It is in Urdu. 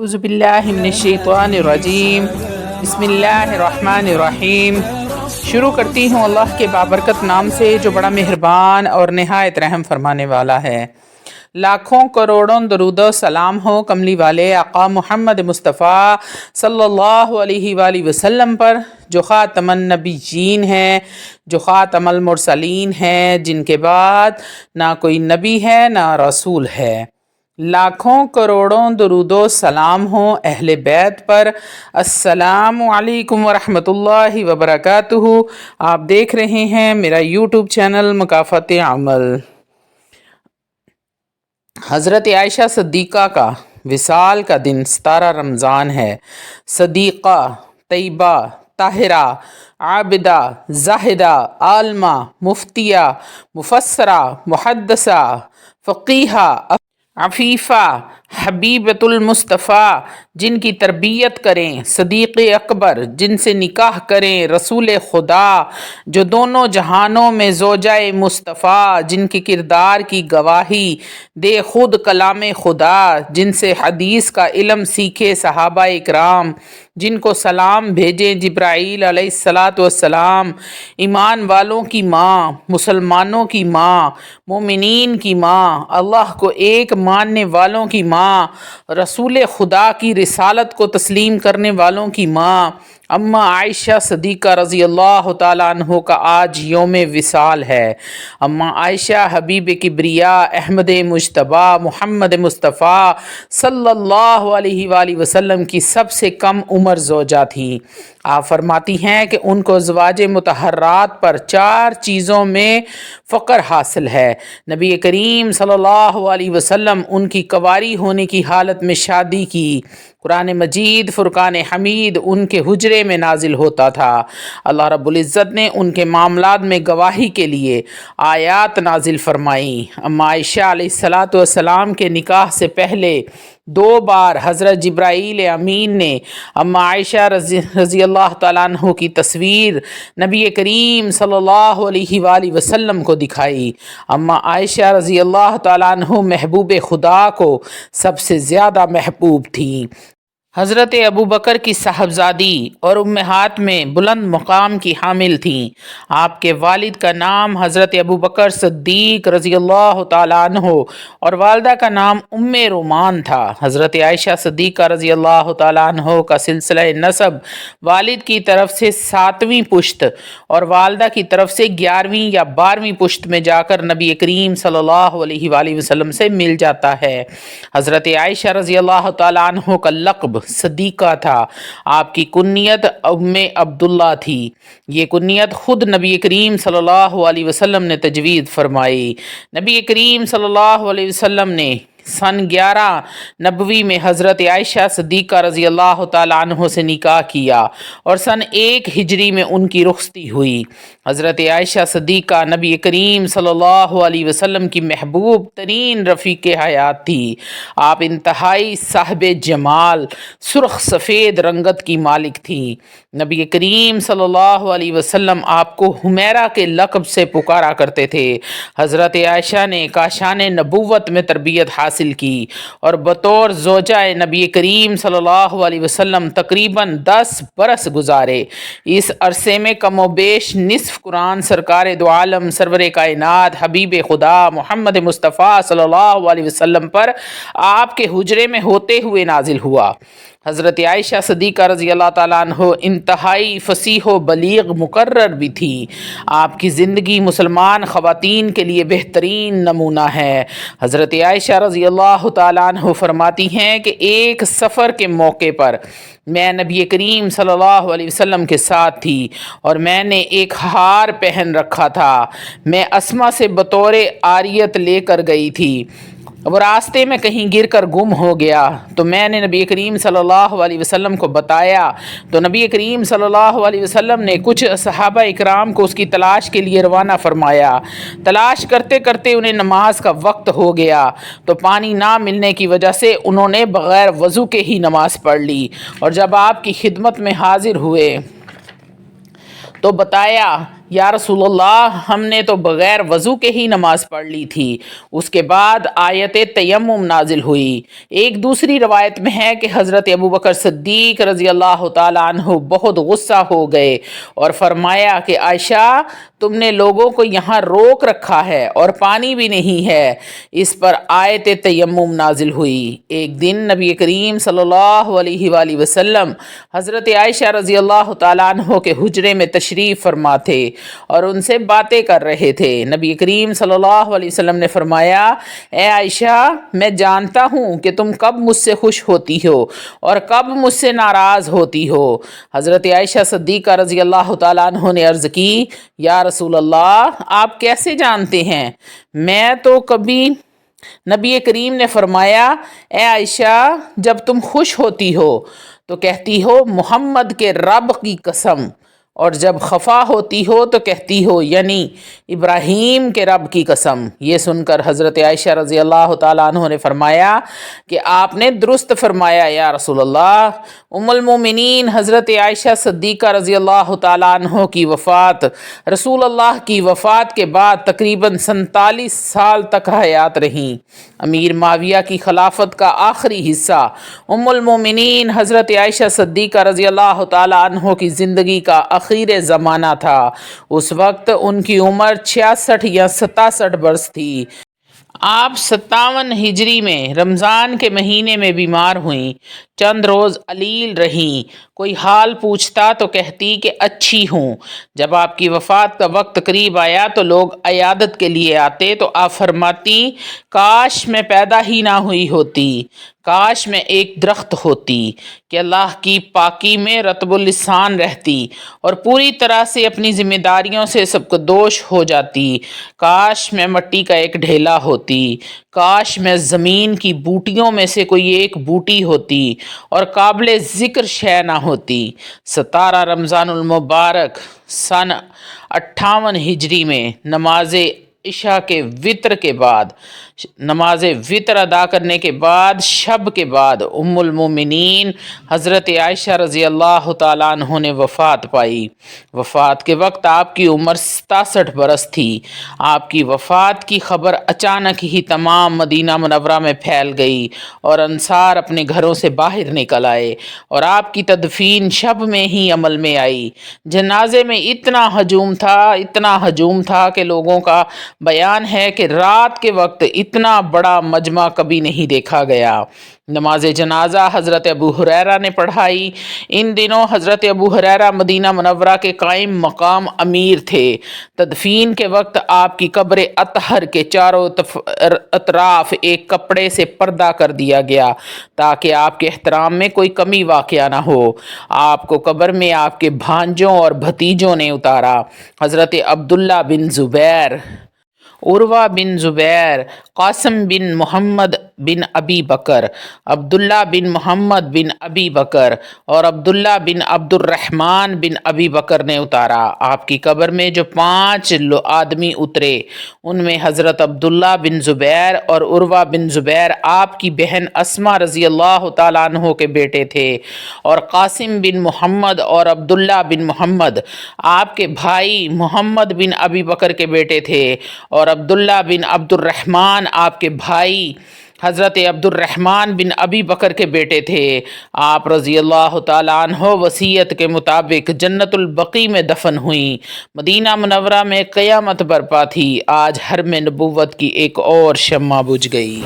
اعوذ باللہ من الشیطان الرجیم بسم اللہ الرحمن الرحیم۔ شروع کرتی ہوں اللہ کے بابرکت نام سے جو بڑا مہربان اور نہایت رحم فرمانے والا ہے۔ لاکھوں کروڑوں درود و سلام ہو کملی والے آقا محمد مصطفیٰ صلی اللہ علیہ وآلہ وسلم پر، جو خاتم النبیین ہیں، جو خاتم المرسلین ہیں، جن کے بعد نہ کوئی نبی ہے نہ رسول ہے۔ لاکھوں کروڑوں درود و سلام ہوں اہل بیت پر۔ السلام علیکم ورحمۃ اللہ وبرکاتہ۔ آپ دیکھ رہے ہیں میرا یوٹیوب چینل مکافات عمل۔ حضرت عائشہ صدیقہ کا وصال کا دن 17 رمضان ہے۔ صدیقہ، طیبہ، طاہرہ، عابدہ، زاہدہ، عالمہ، مفتیہ، مفسرہ، محدثہ، فقیہہ، عفیفہ، حبیبۃ المصطفیٰ، جن کی تربیت کریں صدیق اکبر، جن سے نکاح کریں رسول خدا، جو دونوں جہانوں میں زوجہ مصطفیٰ، جن کے کردار کی گواہی دے خود کلام خدا، جن سے حدیث کا علم سیکھے صحابہ اکرام، جن کو سلام بھیجیں جبرائیل علیہ السلام، ایمان والوں کی ماں، مسلمانوں کی ماں، مومنین کی ماں، اللہ کو ایک ماننے والوں کی ماں، رسول خدا کی رسالت کو تسلیم کرنے والوں کی ماں، اما عائشہ صدیقہ رضی اللہ تعالیٰ عنہ کا آج یوم وصال ہے۔ اما عائشہ حبیب کبریا احمد مجتبیٰ محمد مصطفیٰ صلی اللہ علیہ وآلہ وسلم کی سب سے کم عمر زوجہ تھی۔ آپ فرماتی ہیں کہ ان کو ازواج مطہرات پر 4 چیزوں میں فخر حاصل ہے۔ نبی کریم صلی اللہ علیہ وسلم ان کی کنواری ہونے کی حالت میں شادی کی۔ قرآن مجید فرقان حمید ان کے حجرے میں نازل ہوتا تھا۔ اللہ رب العزت نے ان کے معاملات میں گواہی کے لیے آیات نازل فرمائیں۔ اما عائشہ علیہ السلام کے نکاح سے پہلے 2 بار حضرت جبرائیل امین نے اما عائشہ رضی اللہ تعالیٰ عنہ کی تصویر نبی کریم صلی اللہ علیہ وآلہ وسلم کو دکھائی۔ اما عائشہ رضی اللہ تعالیٰ عنہ محبوب خدا کو سب سے زیادہ محبوب تھیں۔ حضرت ابوبکر کی صاحبزادی اور امہات میں بلند مقام کی حامل تھیں۔ آپ کے والد کا نام حضرت ابوبکر صدیق رضی اللہ تعالیٰ عنہ اور والدہ کا نام ام رومان تھا۔ حضرت عائشہ صدیقہ رضی اللہ تعالیٰ عنہ کا سلسلہ نسب والد کی طرف سے 7ویں پشت اور والدہ کی طرف سے 11ویں یا 12ویں پشت میں جا کر نبی کریم صلی اللہ علیہ وآلہ وسلم سے مل جاتا ہے۔ حضرت عائشہ رضی اللہ تعالیٰ عنہ کا لقب صدیقہ تھا۔ آپ کی کنیت ام عبداللہ تھی۔ یہ کنیت خود نبی کریم صلی اللہ علیہ وسلم نے تجوید فرمائی۔ نبی کریم صلی اللہ علیہ وسلم نے سن 11 نبوی میں حضرت عائشہ صدیقہ رضی اللہ تعالیٰ عنہ سے نکاح کیا اور سن 1 ہجری میں ان کی رخصتی ہوئی۔ حضرت عائشہ صدیقہ نبی کریم صلی اللہ علیہ وسلم کی محبوب ترین رفیق حیات تھی۔ آپ انتہائی صاحب جمال، سرخ سفید رنگت کی مالک تھی۔ نبی کریم صلی اللہ علیہ وسلم آپ کو حمیرہ کے لقب سے پکارا کرتے تھے۔ حضرت عائشہ نے کاشان نبوت میں تربیت حاصل کی اور بطور زوجہ نبی کریم صلی اللہ علیہ وسلم تقریباً 10 برس گزارے۔ اس عرصے میں کم و بیش نصف قرآن سرکار دو عالم سرور کائنات حبیب خدا محمد مصطفیٰ صلی اللہ علیہ وسلم پر آپ کے حجرے میں ہوتے ہوئے نازل ہوا۔ حضرت عائشہ صدیقہ رضی اللہ تعالیٰ عنہ انتہائی فصیح و بلیغ مقرر بھی تھی۔ آپ کی زندگی مسلمان خواتین کے لیے بہترین نمونہ ہے۔ حضرت عائشہ رضی اللہ تعالیٰ عنہ فرماتی ہیں کہ ایک سفر کے موقع پر میں نبی کریم صلی اللہ علیہ وسلم کے ساتھ تھی اور میں نے ایک ہار پہن رکھا تھا۔ میں اسما سے بطور عاریت لے کر گئی تھی۔ وہ راستے میں کہیں گر کر گم ہو گیا تو میں نے نبی کریم صلی اللہ علیہ وسلم کو بتایا تو نبی کریم صلی اللہ علیہ وسلم نے کچھ صحابہ اکرام کو اس کی تلاش کے لیے روانہ فرمایا۔ تلاش کرتے کرتے انہیں نماز کا وقت ہو گیا تو پانی نہ ملنے کی وجہ سے انہوں نے بغیر وضو کے ہی نماز پڑھ لی اور جب آپ کی خدمت میں حاضر ہوئے تو بتایا یا رسول اللہ ہم نے تو بغیر وضو کے ہی نماز پڑھ لی تھی، اس کے بعد آیت تیمم نازل ہوئی۔ ایک دوسری روایت میں ہے کہ حضرت ابوبکر صدیق رضی اللہ تعالیٰ عنہ بہت غصہ ہو گئے اور فرمایا کہ عائشہ تم نے لوگوں کو یہاں روک رکھا ہے اور پانی بھی نہیں ہے۔ اس پر آیت تیمم نازل ہوئی۔ ایک دن نبی کریم صلی اللہ علیہ وآلہ وسلم حضرت عائشہ رضی اللہ تعالیٰ عنہ کے حجرے میں تشریف فرما تھے اور ان سے باتیں کر رہے تھے۔ نبی کریم صلی اللہ علیہ وسلم نے فرمایا اے عائشہ میں جانتا ہوں کہ تم کب مجھ سے خوش ہوتی ہو اور کب مجھ سے ناراض ہوتی ہو۔ حضرت عائشہ صدیقہ رضی اللہ تعالیٰ عنہ نے عرض کی یا رسول اللہ آپ کیسے جانتے ہیں؟ میں تو کبھی نبی کریم نے فرمایا اے عائشہ جب تم خوش ہوتی ہو تو کہتی ہو محمد کے رب کی قسم، اور جب خفا ہوتی ہو تو کہتی ہو یعنی ابراہیم کے رب کی قسم۔ یہ سن کر حضرت عائشہ رضی اللہ تعالیٰ عنہ نے فرمایا کہ آپ نے درست فرمایا یا رسول اللہ۔ ام المومنین حضرت عائشہ صدیقہ رضی اللہ تعالیٰ عنہ کی وفات رسول اللہ کی وفات کے بعد تقریباً 47 سال تک حیات رہیں۔ امیر معاویہ کی خلافت کا آخری حصہ ام المومنین حضرت عائشہ صدیقہ رضی اللہ تعالیٰ عنہ کی زندگی کا آخر زمانہ تھا۔ اس وقت ان کی عمر 66 یا 67 برس تھی۔ آپ 57 ہجری میں رمضان کے مہینے میں بیمار ہوئیں، چند روز علیل رہیں۔ کوئی حال پوچھتا تو کہتی کہ اچھی ہوں۔ جب آپ کی وفات کا وقت قریب آیا تو لوگ عیادت کے لیے آتے تو آپ فرماتی کاش میں پیدا ہی نہ ہوئی ہوتی، کاش میں ایک درخت ہوتی کہ اللہ کی پاکی میں رطب اللسان رہتی اور پوری طرح سے اپنی ذمہ داریوں سے سبکدوش ہو جاتی، کاش میں مٹی کا ایک ڈھیلا ہوتی، کاش میں زمین کی بوٹیوں میں سے کوئی ایک بوٹی ہوتی اور قابل ذکر شے نہ ہوتی۔ 17 رمضان المبارک سن 58 ہجری میں نماز عشاء کے وطر کے بعد نماز وطر ادا کرنے کے بعد شب کے بعد ام المومنین حضرت عائشہ رضی اللہ تعالیٰ عنہ نے وفات پائی۔ وفات کے وقت آپ کی عمر 67 برس تھی۔ آپ کی وفات کی خبر اچانک ہی تمام مدینہ منورہ میں پھیل گئی اور انصار اپنے گھروں سے باہر نکل آئے اور آپ کی تدفین شب میں ہی عمل میں آئی۔ جنازے میں اتنا ہجوم تھا کہ لوگوں کا بیان ہے کہ رات کے وقت اتنا بڑا مجمع کبھی نہیں دیکھا گیا۔ نماز جنازہ حضرت ابو ہریرہ نے پڑھائی۔ ان دنوں حضرت ابو ہریرہ مدینہ منورہ کے قائم مقام امیر تھے۔ تدفین کے وقت آپ کی قبر اطہر کے چاروں اطراف ایک کپڑے سے پردہ کر دیا گیا تاکہ آپ کے احترام میں کوئی کمی واقع نہ ہو۔ آپ کو قبر میں آپ کے بھانجوں اور بھتیجوں نے اتارا۔ حضرت عبداللہ بن زبیر، عروہ بن زبیر، قاسم بن محمد بن ابی بکر، عبداللہ بن محمد بن ابی بکر اور عبداللہ بن عبد الرحمن بن ابی بکر نے اتارا۔ آپ کی قبر میں جو 5 آدمی اترے ان میں حضرت عبداللہ بن زبیر اور عروہ بن زبیر آپ کی بہن اسماء رضی اللہ تعالیٰ عنہ کے بیٹے تھے، اور قاسم بن محمد اور عبداللہ بن محمد آپ کے بھائی محمد بن ابی بکر کے بیٹے تھے، اور عبداللہ بن عبد الرحمن آپ کے بھائی حضرت عبد الرحمن بن ابی بکر کے بیٹے تھے۔ آپ رضی اللہ تعالیٰ عنہ وصیت کے مطابق جنت البقیع میں دفن ہوئیں۔ مدینہ منورہ میں قیامت برپا تھی۔ آج حرم نبوت کی ایک اور شمع بجھ گئی۔